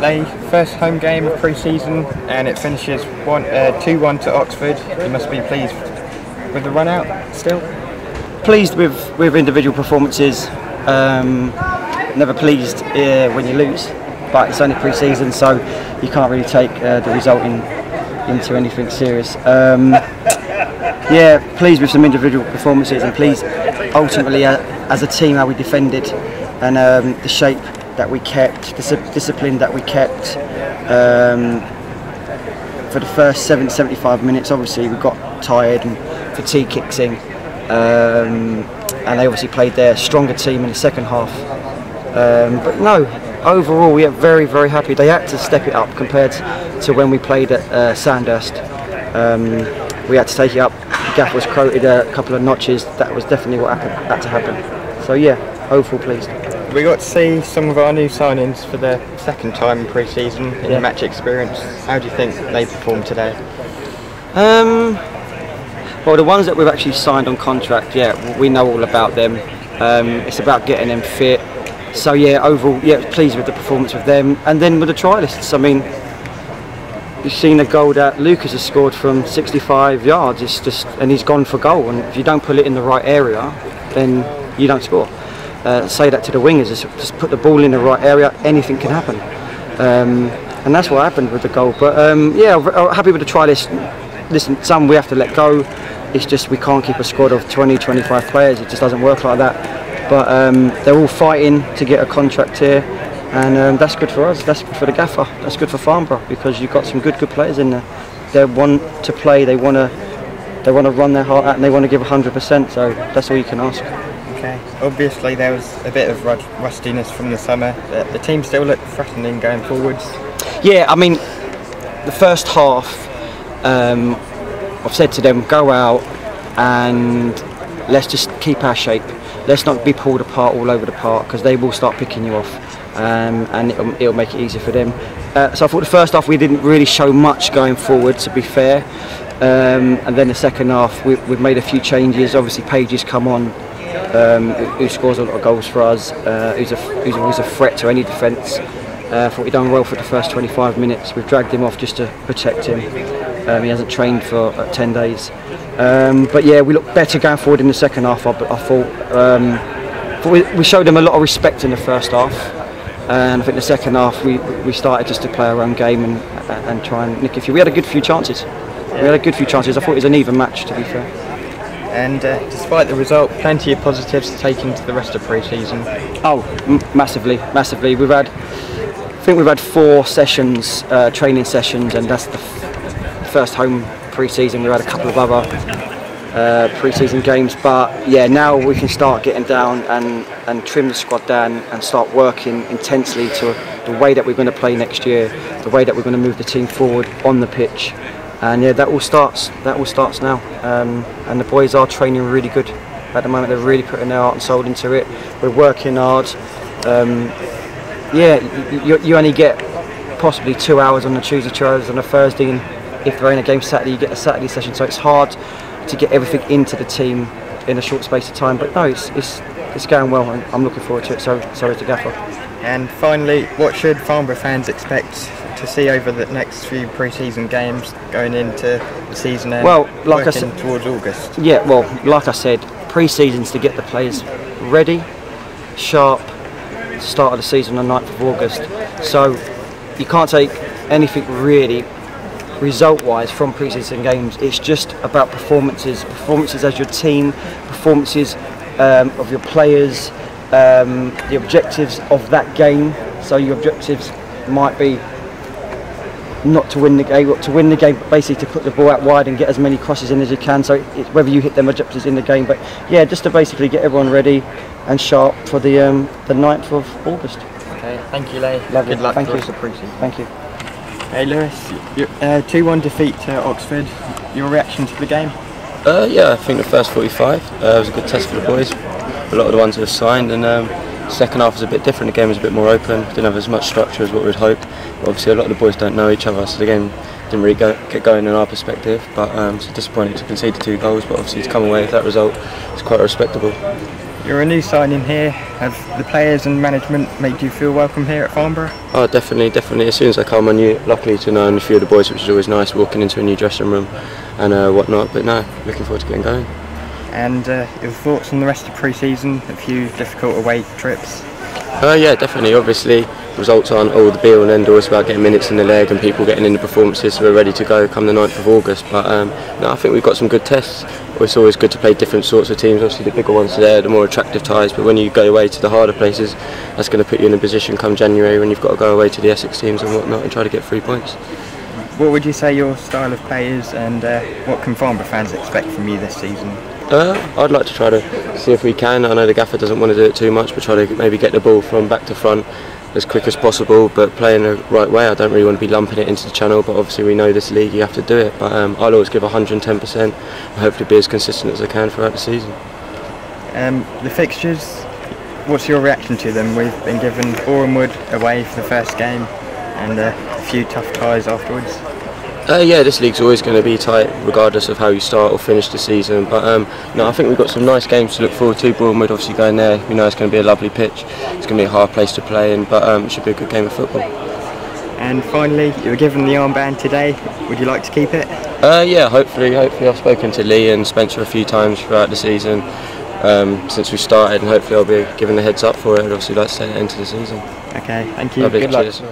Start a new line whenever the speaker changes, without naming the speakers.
Leigh, first home game of pre-season, and it finishes 2-1 to Oxford. You must be pleased with the run out still?
Pleased with individual performances. Never pleased when you lose, but it's only pre-season, so you can't really take the result into anything serious. Yeah, pleased with some individual performances, and pleased ultimately as a team how we defended, and the shape that we kept, the discipline that we kept for the first 75 minutes. Obviously we got tired and fatigue kicks in, and they obviously played their stronger team in the second half. But no, overall we are very, very happy. They had to step it up compared to when we played at Sandhurst. We had to take it up. The gaffer was quoted a couple of notches. That was definitely what had to happen. So yeah, overall pleased.
We got to see some of our new signings for the second time in pre-season in the match experience. How do you think they performed today?
Well, the ones that we've actually signed on contract, yeah, we know all about them. It's about getting them fit. So yeah, overall, yeah, pleased with the performance of them. And then with the trialists, I mean, you've seen the goal that Lucas has scored from 65 yards. It's just, and he's gone for goal. And if you don't put it in the right area, then you don't score. Say that to the wingers, just put the ball in the right area, anything can happen. And that's what happened with the goal. But yeah, I'm happy with the trialists. Listen, some we have to let go. It's just we can't keep a squad of 20, 25 players. It just doesn't work like that. But they're all fighting to get a contract here, and that's good for us. That's good for the gaffer. That's good for Farnborough, because you've got some good players in there. They want to play. They want to run their heart out, and they want to give 100%. So that's all you can ask.
Okay. Obviously there was a bit of rustiness from the summer. The team still looked threatening going forwards.
Yeah, I mean, the first half, I've said to them, go out and let's just keep our shape. Let's not be pulled apart all over the park, because they will start picking you off, and it'll make it easier for them. So I thought the first half we didn't really show much going forward, to be fair. And then the second half we've made a few changes. Obviously Page's come on, who scores a lot of goals for us, who's always a threat to any defence. I thought he'd done well for the first 25 minutes. We've dragged him off just to protect him. He hasn't trained for 10 days. But yeah, we looked better going forward in the second half. I thought we showed them a lot of respect in the first half, and I think the second half we started just to play our own game and try and nick a few. We had a good few chances. We had a good few chances. I thought it was an even match, to be fair.
And despite the result, plenty of positives to take into the rest of pre-season.
Oh, massively, massively. I think we've had 4 sessions, training sessions, and that's the first home pre-season. We've had a couple of other pre-season games, but yeah, now we can start getting down and trim the squad down and start working intensely to the way that we're going to play next year, the way that we're going to move the team forward on the pitch. And yeah, that all starts now, and the boys are training really good at the moment. They're really putting their heart and soul into it. We're working hard. Yeah, you only get possibly 2 hours on a Tuesday, 2 hours on a Thursday, and if there ain't a game Saturday, you get a Saturday session. So it's hard to get everything into the team in a short space of time. But no, it's going well, and I'm looking forward to it. So is the gaffer.
And finally, what should Farnborough fans expect to see over the next few pre-season games going into the season and like working towards August?
Yeah, well, like I said, pre-season's to get the players ready, sharp, start of the season on the 9th of August. So you can't take anything really result-wise from pre-season games. It's just about performances as your team, performances of your players, the objectives of that game. So your objectives might be not to win the game, but to win the game, but basically to put the ball out wide and get as many crosses in as you can. So it's whether you hit them objectives in the game, but yeah, just to basically get everyone ready and sharp for the 9th of August.
Okay, thank you, Leigh.
Lovely.
Good luck
Thank
for
you.
the pre-season.
Thank you.
Hey Lewis, 2-1 defeat to Oxford. Your reaction to the game?
Yeah, I think the first 45 was a good test for the boys. A lot of the ones that have signed, and second half was a bit different. The game was a bit more open. Didn't have as much structure as what we'd hoped. But obviously, a lot of the boys don't know each other, so the game didn't really get going in our perspective. But it's disappointing to concede the 2 goals. But obviously, to come away with that result is quite respectable.
You're a new signing here. Have the players and management made you feel welcome here at Farnborough?
Oh, definitely. As soon as I come, I knew, luckily to know a few of the boys, which is always nice, walking into a new dressing room and whatnot. But no, looking forward to getting going.
And your thoughts on the rest of pre-season? A few difficult away trips?
Yeah, definitely. Obviously, results aren't all the be-all and end-all. It's about getting minutes in the leg and people getting into performances so we're ready to go come the 9th of August. But no, I think we've got some good tests. It's always good to play different sorts of teams. Obviously, the bigger ones are there, the more attractive ties. But when you go away to the harder places, that's going to put you in a position come January when you've got to go away to the Essex teams and whatnot and try to get 3 points.
What would you say your style of play is, and what can Farnborough fans expect from you this season?
I'd like to try to see if we can. I know the gaffer doesn't want to do it too much, but try to maybe get the ball from back to front as quick as possible, but play in the right way. I don't really want to be lumping it into the channel, but obviously we know this league you have to do it. But I'll always give 110% and hopefully be as consistent as I can throughout the season.
The fixtures, what's your reaction to them? We've been given Bournemouth away for the first game and a few tough ties afterwards.
Yeah, this league's always going to be tight regardless of how you start or finish the season, but no, I think we've got some nice games to look forward to. Bournemouth obviously going there, we know it's going to be a lovely pitch, it's going to be a hard place to play in, but it should be a good game of football. And
finally, you were given the armband today, would you like to keep it?
Yeah, hopefully I've spoken to Leigh and Spencer a few times throughout the season since we started, and hopefully I'll be given the heads up for it. I'd obviously like to take it into the season.
Okay, thank you,
Lovely,
good luck.
cheers.